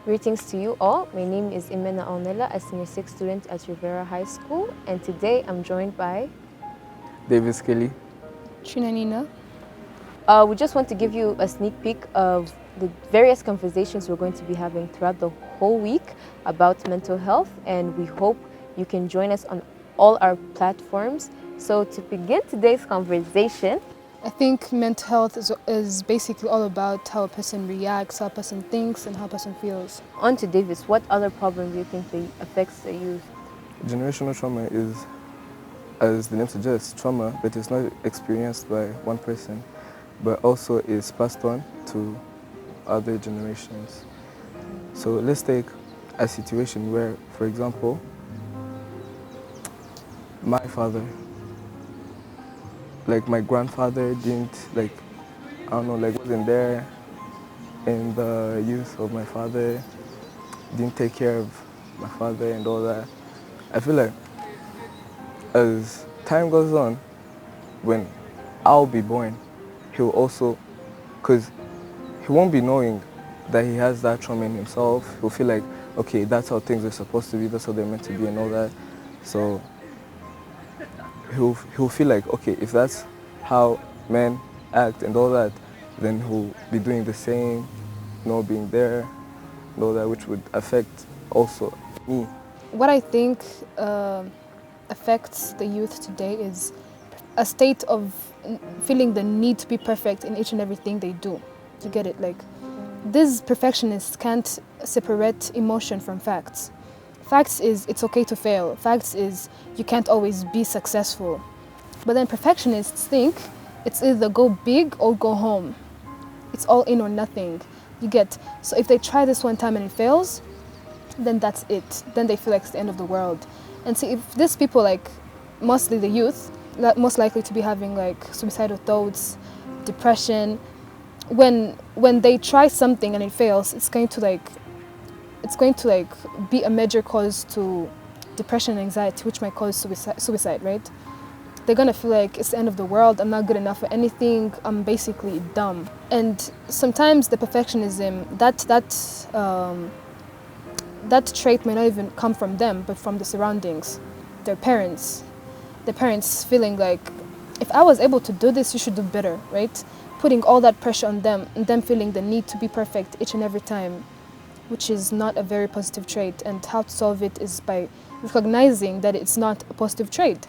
Greetings to you all. My name is Imena Alnela, a senior 6 student at Rivera High School, and today I'm joined by Davis Kelly. Trinanina. We just want to give you a sneak peek of the various conversations we're going to be having throughout the whole week about mental health, and we hope you can join us on all our platforms. So to begin today's conversation, I think mental health is basically all about how a person reacts, how a person thinks, and how a person feels. on to Davis, what other problem do you think affects the youth? Generational trauma is, as the name suggests, trauma, but it's not experienced by one person, but also is passed on to other generations. So let's take a situation where, for example, my father, like my grandfather didn't, wasn't there in the youth of my father, didn't take care of my father and all that. I feel like as time goes on, when I'll be born, he'll also, because he won't be knowing that he has that trauma in himself. He'll feel like, okay, that's how things are supposed to be, that's how they're meant to be and all that. So he'll feel like, okay, if that's how men act and all that, then he'll be doing the same, being there and all that, which would affect also me. What I think affects the youth today is a state of feeling the need to be perfect in each and everything they do. You get it? Like, these perfectionists can't separate emotion from facts. Facts is it's okay to fail. Facts is you can't always be successful. But then perfectionists think it's either go big or go home. It's all in or nothing. You get? So if they try this one time and it fails, then that's it. Then they feel like it's the end of the world. And see, if these people, like mostly the youth, most likely to be having like suicidal thoughts, depression, when they try something and it fails, it's going to be a major cause to depression and anxiety, which might cause suicide, right? They're gonna feel like it's the end of the world, I'm not good enough for anything, I'm basically dumb. And sometimes the perfectionism, that trait may not even come from them, but from the surroundings, their parents. Their parents feeling like, if I was able to do this, you should do better, right? Putting all that pressure on them, and them feeling the need to be perfect each and every time, which is not a very positive trait. And how to solve it is by recognizing that it's not a positive trait.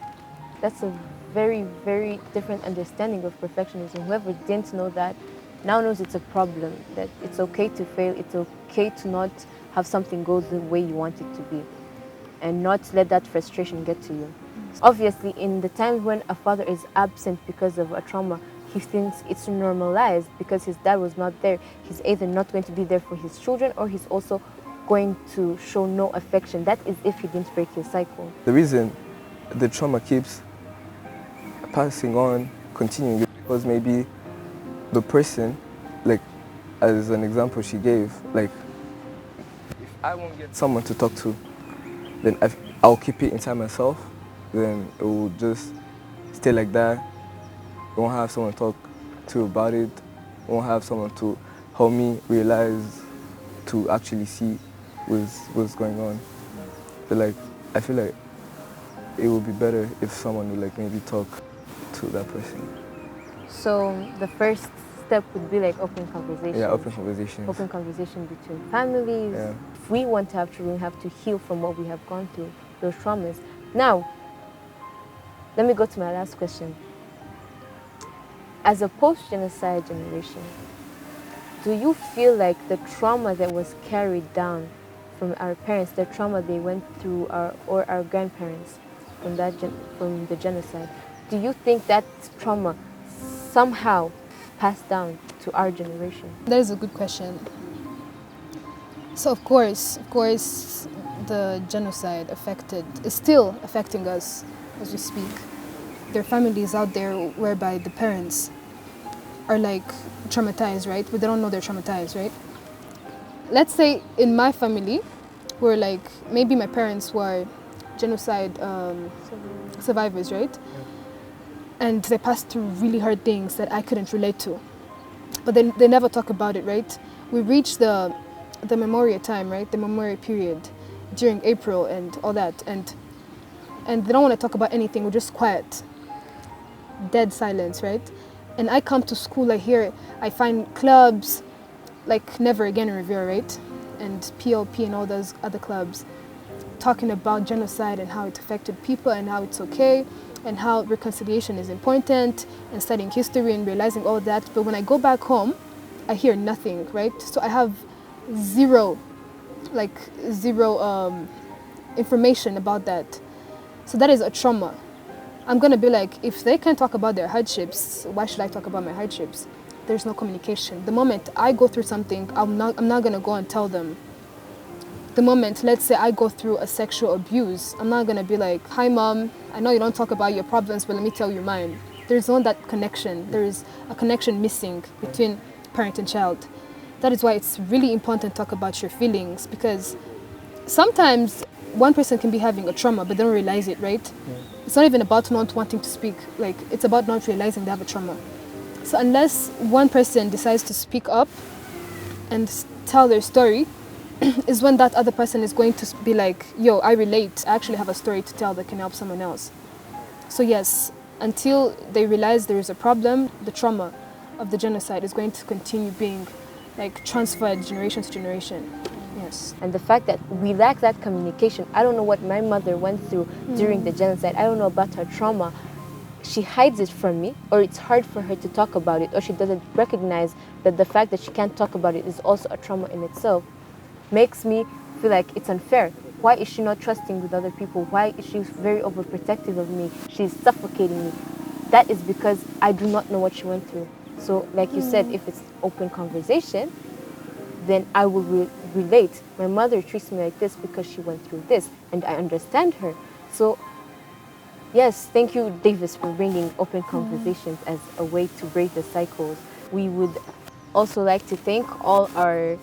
That's a very, very different understanding of perfectionism. Whoever didn't know that now knows it's a problem, that it's okay to fail, it's okay to not have something go the way you want it to be, and not let that frustration get to you. Obviously, in the times when a father is absent because of a trauma, he thinks it's normalized because his dad was not there. He's either not going to be there for his children, or he's also going to show no affection. That is if he didn't break his cycle. The reason the trauma keeps passing on, continuing, is because maybe the person, like as an example she gave, like if I won't get someone to talk to, then I'll keep it inside myself, then it will just stay like that. I won't have someone to talk to about it. I won't have someone to help me realize, to actually see what's going on. But like, I feel like it would be better if someone would like maybe talk to that person. So the first step would be like open conversation. Yeah, open conversations. Open conversation between families. Yeah. If we want to have children, we have to heal from what we have gone through, those traumas. Now, let me go to my last question. As a post-genocide generation, do you feel like the trauma that was carried down from our parents, the trauma they went through, or our grandparents from the genocide, do you think that trauma somehow passed down to our generation? That is a good question. So of course, the genocide is still affecting us as we speak. There are families out there whereby the parents are like traumatized, right? But they don't know they're traumatized, right? Let's say in my family, where like maybe my parents were genocide survivors, right? And they passed through really hard things that I couldn't relate to. But they never talk about it, right? We reach the the memorial time, right? The memorial period during April and all that, and they don't want to talk about anything. We're just quiet, dead silence, right? And I come to school, I find clubs like Never Again in Revere, right? And PLP and all those other clubs talking about genocide and how it affected people and how it's okay and how reconciliation is important and studying history and realizing all that. But when I go back home, I hear nothing, right? So I have zero information about that. So that is a trauma. I'm gonna be like, if they can talk about their hardships, why should I talk about my hardships? There's no communication. The moment I go through something, I'm not gonna go and tell them. The moment, let's say I go through a sexual abuse, I'm not gonna be like, hi mom, I know you don't talk about your problems, but let me tell you mine. There's not that connection. There is a connection missing between parent and child. That is why it's really important to talk about your feelings, because sometimes one person can be having a trauma but they don't realize it, right? It's not even about not wanting to speak, like it's about not realizing they have a trauma. So unless one person decides to speak up and tell their story, is when that other person is going to be like, yo, I relate, I actually have a story to tell that can help someone else. So yes, until they realize there is a problem, the trauma of the genocide is going to continue being like transferred generation to generation. Yes. And the fact that we lack that communication, I don't know what my mother went through during the genocide. I don't know about her trauma. She hides it from me, or it's hard for her to talk about it, or she doesn't recognize that the fact that she can't talk about it is also a trauma in itself. Makes me feel like it's unfair. Why is she not trusting with other people? Why is she very overprotective of me? She's suffocating me. That is because I do not know what she went through. So like you said, if it's open conversation, then I will relate. My mother treats me like this because she went through this, and I understand her. So yes, thank you, Davis, for bringing open conversations as a way to break the cycles. We would also like to thank all our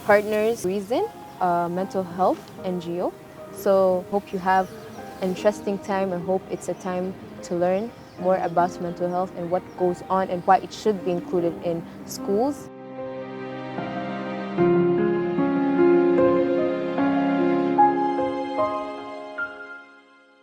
partners, Reason, Mental Health NGO. So hope you have an interesting time. I hope it's a time to learn more about mental health and what goes on and why it should be included in schools.